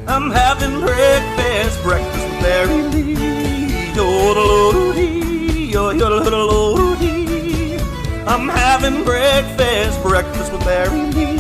I'm having breakfast with Mary Lee. I'm having breakfast with Mary Lee.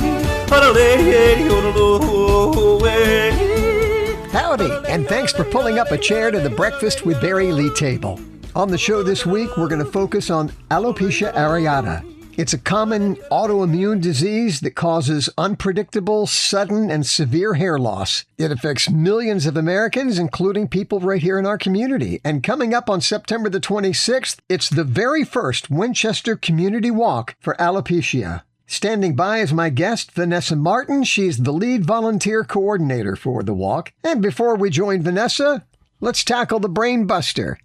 Howdy, and thanks for pulling up a chair to the Breakfast with Barry Lee table. On the show this week, we're going to focus on alopecia areata. It's a common autoimmune disease that causes unpredictable, sudden, and severe hair loss. It affects millions of Americans, including people right here in our community. And coming up on September the 26th, it's the very first Winchester Community Walk for Alopecia. Standing by is my guest, Vanessa Martin. She's the lead volunteer coordinator for the walk. And before we join Vanessa, let's tackle the brain buster.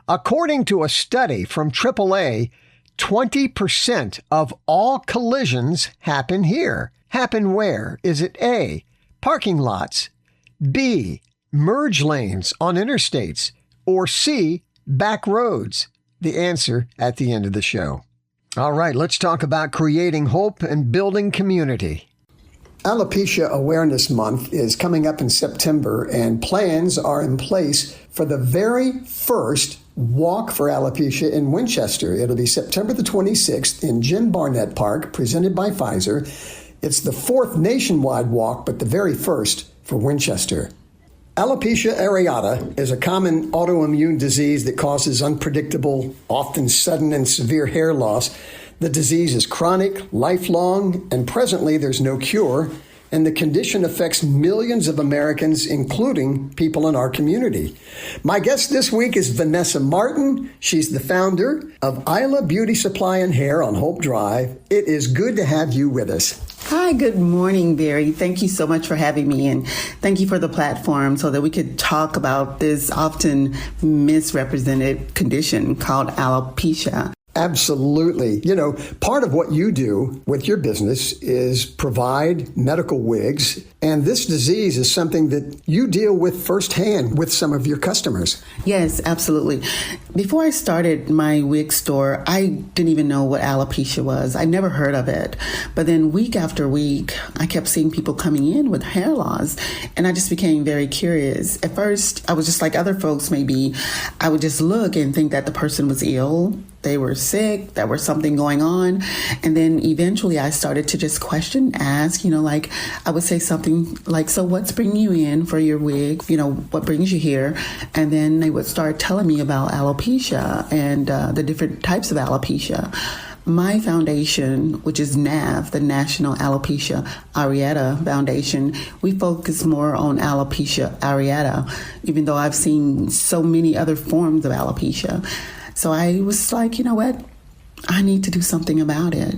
According to a study from AAA, 20% of all collisions happen here. Happen where? Is it A, parking lots, B, merge lanes on interstates, or C, back roads? The answer at the end of the show. All right, let's talk about creating hope and building community. Alopecia Awareness Month is coming up in September, and plans are in place for the very first Walk for Alopecia in Winchester. It'll be September the 26th in Jim Barnett Park, presented by Pfizer. It's the fourth nationwide walk, but the very first for Winchester. Alopecia areata is a common autoimmune disease that causes unpredictable, often sudden and severe hair loss. The disease is chronic, lifelong, and presently there's no cure. And the condition affects millions of Americans, including people in our community. My guest this week is Vanessa Martin. She's the founder of Isla Beauty Supply and Hair on Hope Drive. It is good to have you with us. Hi, good morning, Barry. Thank you so much for having me, and thank you for the platform so that we could talk about this often misrepresented condition called alopecia. Absolutely. You know, part of what you do with your business is provide medical wigs, and this disease is something that you deal with firsthand with some of your customers. Yes, absolutely. Before I started my wig store, I didn't even know what alopecia was. I never heard of it. But then week after week, I kept seeing people coming in with hair loss, and I just became very curious. At first, I was just like other folks maybe. I would just look and think that the person was ill. They were sick, there was something going on. And then eventually I started to just question, ask, like I would say something like, so what's bringing you in for your wig? What brings you here? And then they would start telling me about alopecia and the different types of alopecia. My foundation, which is NAV, the National Alopecia Areata Foundation, we focus more on alopecia areata, even though I've seen so many other forms of alopecia. So I was like, you know what? I need to do something about it.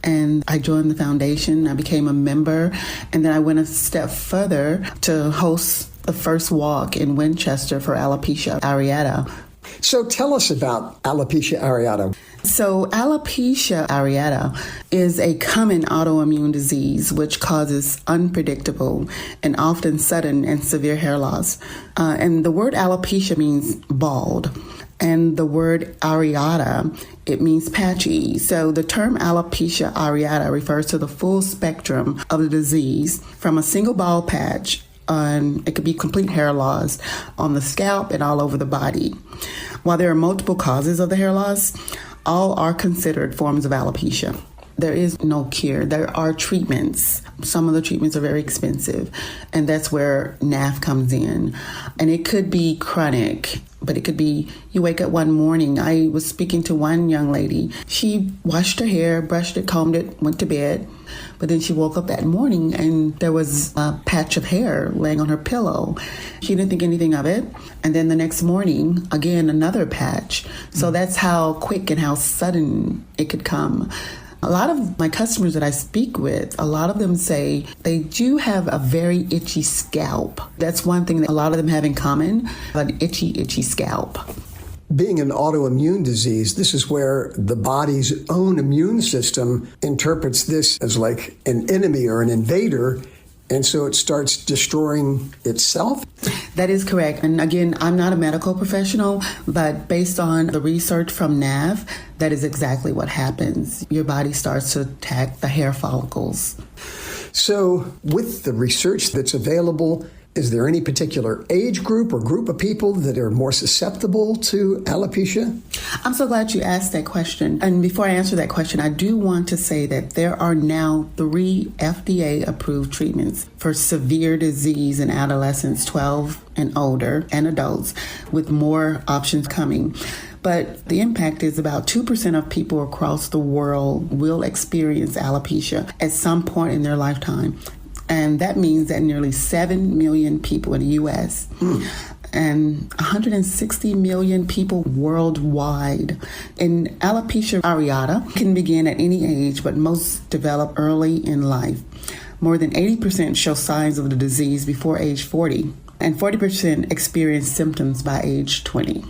And I joined the foundation. I became a member. And then I went a step further to host the first walk in Winchester for alopecia areata. So tell us about alopecia areata. So alopecia areata is a common autoimmune disease which causes unpredictable and often sudden and severe hair loss. And the word alopecia means bald. And the word areata, it means patchy. So the term alopecia areata refers to the full spectrum of the disease from a single bald patch it could be complete hair loss on the scalp and all over the body. While there are multiple causes of the hair loss, all are considered forms of alopecia. There is no cure. There are treatments. Some of the treatments are very expensive, and that's where NAF comes in. And it could be chronic, but it could be you wake up one morning. I was speaking to one young lady. She washed her hair, brushed it, combed it, went to bed. But then she woke up that morning and there was a patch of hair laying on her pillow. She didn't think anything of it. And then the next morning, again, another patch. So that's how quick and how sudden it could come. A lot of my customers that I speak with, a lot of them say they do have a very itchy scalp. That's one thing that a lot of them have in common, an itchy scalp. Being an autoimmune disease, this is where the body's own immune system interprets this as like an enemy or an invader, and so it starts destroying itself? That is correct. And again, I'm not a medical professional, but based on the research from NAV, that is exactly what happens. Your body starts to attack the hair follicles. So with the research that's available, Is there any particular age group or group of people that are more susceptible to alopecia? I'm so glad you asked that question. And before I answer that question, I do want to say that there are now 3 FDA-approved treatments for severe disease in adolescents 12 and older and adults, with more options coming. But the impact is about 2% of people across the world will experience alopecia at some point in their lifetime. And that means that nearly 7 million people in the U.S. and 160 million people worldwide. And alopecia areata can begin at any age, but most develop early in life. More than 80% show signs of the disease before age 40, and 40% experience symptoms by age 20.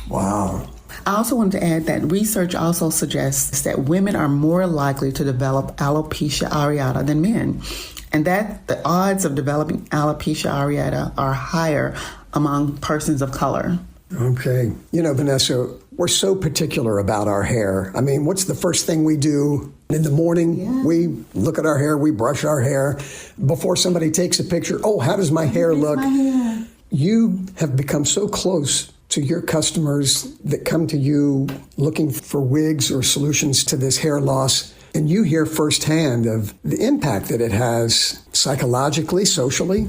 Wow. I also wanted to add that research also suggests that women are more likely to develop alopecia areata than men, and that the odds of developing alopecia areata are higher among persons of color. Okay. You know, Vanessa, we're so particular about our hair. I mean, what's the first thing we do in the morning? Yeah. We look at our hair, we brush our hair. Before somebody takes a picture, oh, how does my hair look? My hair. You have become so close to your customers that come to you looking for wigs or solutions to this hair loss. And you hear firsthand of the impact that it has psychologically, socially.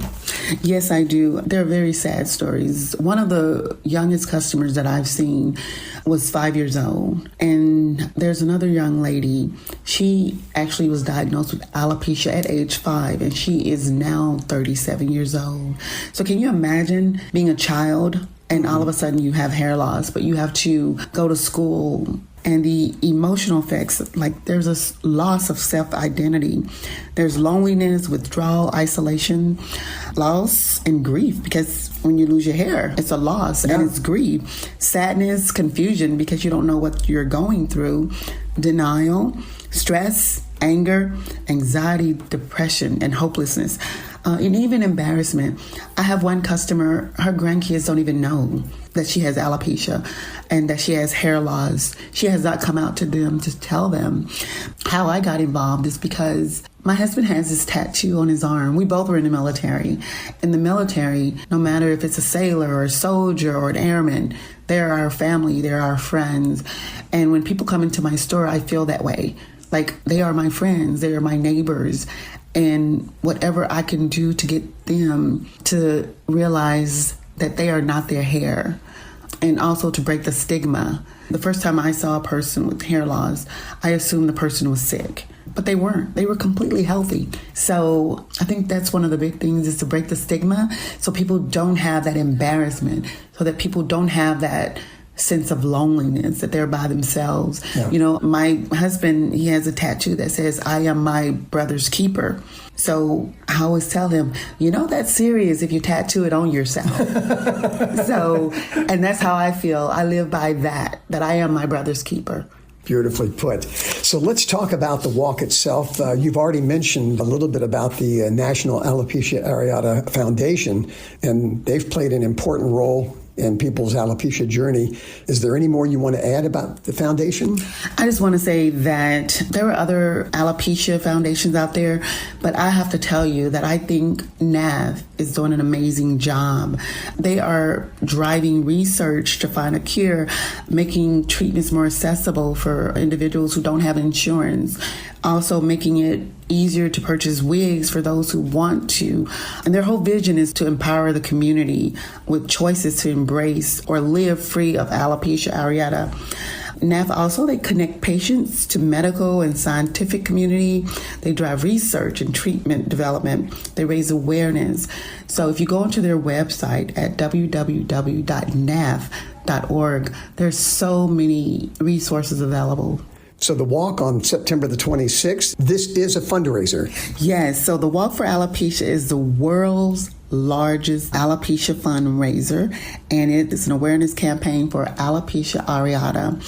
Yes, I do. They're very sad stories. One of the youngest customers that I've seen was 5 years old. And there's another young lady. She actually was diagnosed with alopecia at age 5, and she is now 37 years old. So can you imagine being a child and all of a sudden you have hair loss, but you have to go to school? And the emotional effects, like there's a loss of self-identity. There's loneliness, withdrawal, isolation, loss, and grief, because when you lose your hair, it's a loss and it's grief. Sadness, confusion, because you don't know what you're going through. Denial, stress, anger, anxiety, depression, and hopelessness. And even embarrassment. I have one customer, her grandkids don't even know that she has alopecia and that she has hair loss. She has not come out to them to tell them. How I got involved is because my husband has this tattoo on his arm. We both were in the military. In the military, no matter if it's a sailor or a soldier or an airman, they're our family, they're our friends. And when people come into my store, I feel that way. Like they are my friends, they are my neighbors. And whatever I can do to get them to realize that they are not their hair, and also to break the stigma. The first time I saw a person with hair loss, I assumed the person was sick, but they weren't. They were completely healthy. So I think that's one of the big things, is to break the stigma so people don't have that embarrassment, so that people don't have that sense of loneliness, that they're by themselves. Yeah. You know, my husband, he has a tattoo that says, "I am my brother's keeper." So I always tell him, you know, that's serious if you tattoo it on yourself. So, and that's how I feel. I live by that I am my brother's keeper. Beautifully put. So let's talk about the walk itself. You've already mentioned a little bit about the National Alopecia Areata Foundation, and they've played an important role in people's alopecia journey. Is there any more you want to add about the foundation? I just want to say that there are other alopecia foundations out there, but I have to tell you that I think NAV is doing an amazing job. They are driving research to find a cure, making treatments more accessible for individuals who don't have insurance, also making it easier to purchase wigs for those who want to. And their whole vision is to empower the community with choices to embrace or live free of alopecia areata. NAF also, they connect patients to medical and scientific community. They drive research and treatment development. They raise awareness. So if you go onto their website at www.naf.org, there's so many resources available. So the walk on September the 26th, this is a fundraiser. Yes, so the Walk for Alopecia is the world's largest alopecia fundraiser, and it is an awareness campaign for alopecia areata.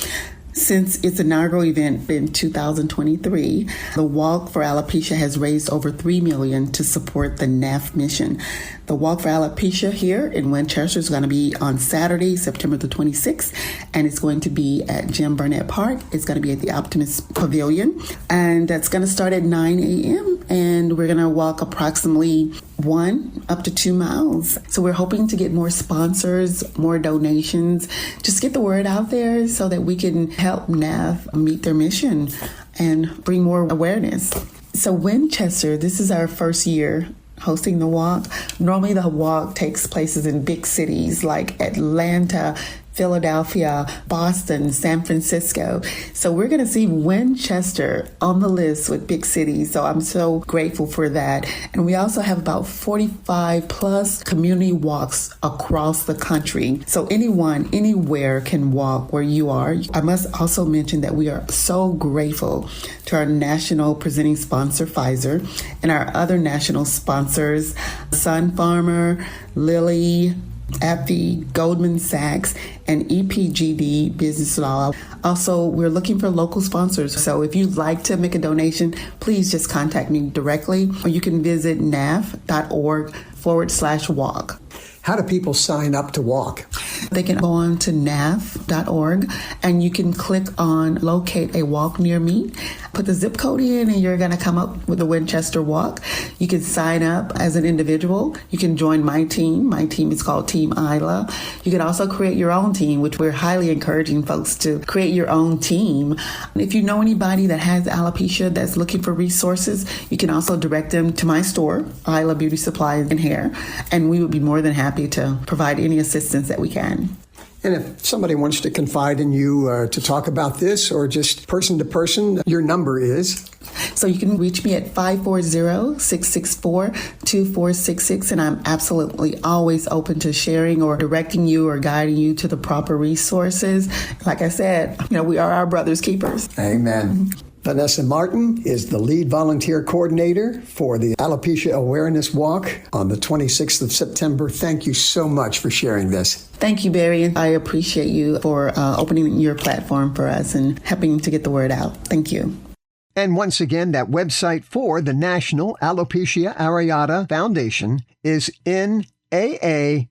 Since its inaugural event in 2023, the Walk for Alopecia has raised over $3 million to support the NAF mission. The Walk for Alopecia here in Winchester is going to be on Saturday, September the 26th, and it's going to be at Jim Burnett Park. It's going to be at the Optimist Pavilion, and that's going to start at 9 a.m. and we're going to walk approximately 1 up to 2 miles. So we're hoping to get more sponsors, more donations, just get the word out there so that we can help NAF meet their mission and bring more awareness. So Winchester, this is our first year hosting the walk. Normally the walk takes places in big cities like Atlanta, Philadelphia, Boston, San Francisco. So we're going to see Winchester on the list with big cities. So I'm so grateful for that. And we also have about 45 plus community walks across the country. So anyone, anywhere can walk where you are. I must also mention that we are so grateful to our national presenting sponsor, Pfizer, and our other national sponsors, Sun Farmer, Lilly, AbbVie, Goldman Sachs, and EPGD Business Law. Also, we're looking for local sponsors. So if you'd like to make a donation, please just contact me directly, or you can visit naf.org/walk. How do people sign up to walk? They can go on to naf.org and you can click on locate a walk near me. Put the zip code in and you're going to come up with the Winchester Walk. You can sign up as an individual. You can join my team. My team is called Team Isla. You can also create your own team, which we're highly encouraging folks to create your own team. If you know anybody that has alopecia that's looking for resources, you can also direct them to my store, Isla Beauty Supply and Hair, and we would be more than happy to provide any assistance that we can. And if somebody wants to confide in you to talk about this or just person to person, your number is? So you can reach me at 540-664-2466, and I'm absolutely always open to sharing or directing you or guiding you to the proper resources. Like I said, we are our brother's keepers. Amen. Vanessa Martin is the lead volunteer coordinator for the Alopecia Awareness Walk on the 26th of September. Thank you so much for sharing this. Thank you, Barry. I appreciate you for opening your platform for us and helping to get the word out. Thank you. And once again, that website for the National Alopecia Areata Foundation is naaf.org.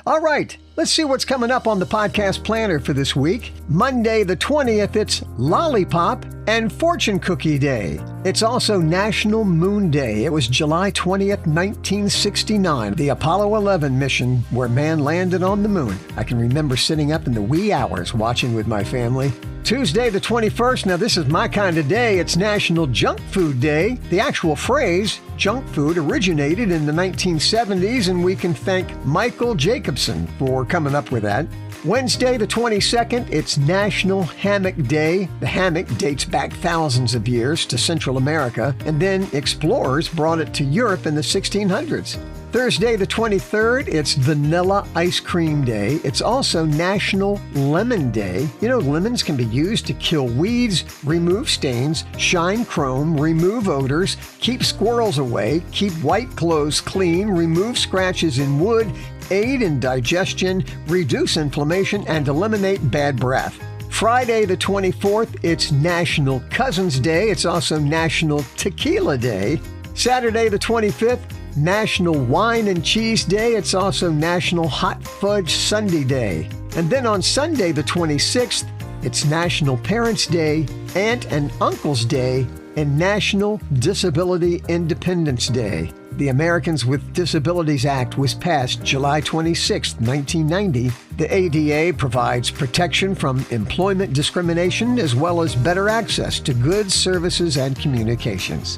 All right, let's see what's coming up on the podcast planner for this week. Monday the 20th, it's Lollipop and Fortune Cookie Day. It's also National Moon Day. It was July 20th, 1969, the Apollo 11 mission where man landed on the moon. I can remember sitting up in the wee hours watching with my family. Tuesday the 21st, now this is my kind of day, it's National Junk Food Day. The actual phrase, junk food, originated in the 1970s, and we can thank Michael Jacobson for coming up with that. Wednesday the 22nd, it's National Hammock Day. The hammock dates back thousands of years to Central America, and then explorers brought it to Europe in the 1600s. Thursday the 23rd, it's Vanilla Ice Cream Day. It's also National Lemon Day. Lemons can be used to kill weeds, remove stains, shine chrome, remove odors, keep squirrels away, keep white clothes clean, remove scratches in wood, aid in digestion, reduce inflammation, and eliminate bad breath. Friday the 24th, it's National Cousins Day. It's also National Tequila Day. Saturday the 25th, National Wine and Cheese Day. It's also National Hot Fudge Sundae Day. And then on Sunday the 26th, it's National Parents' Day, Aunt and Uncle's Day, and National Disability Independence Day. The Americans with Disabilities Act was passed July 26, 1990. The ADA provides protection from employment discrimination as well as better access to goods, services, and communications.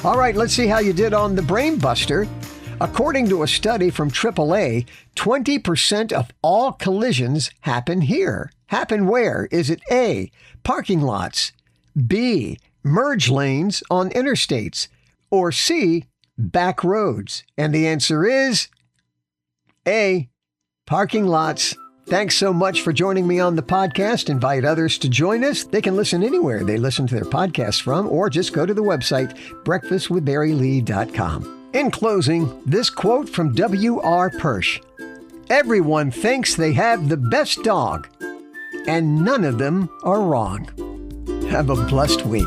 All right, let's see how you did on the Brain Buster. According to a study from AAA, 20% of all collisions happen here. Happen where? Is it A, parking lots, B, merge lanes on interstates, or C, back roads? And the answer is A, parking lots. Thanks so much for joining me on the podcast. Invite others to join us. They can listen anywhere they listen to their podcasts from, or just go to the website, breakfastwithbarrylee.com. In closing, this quote from W.R. Persh: "Everyone thinks they have the best dog, and none of them are wrong." Have a blessed week.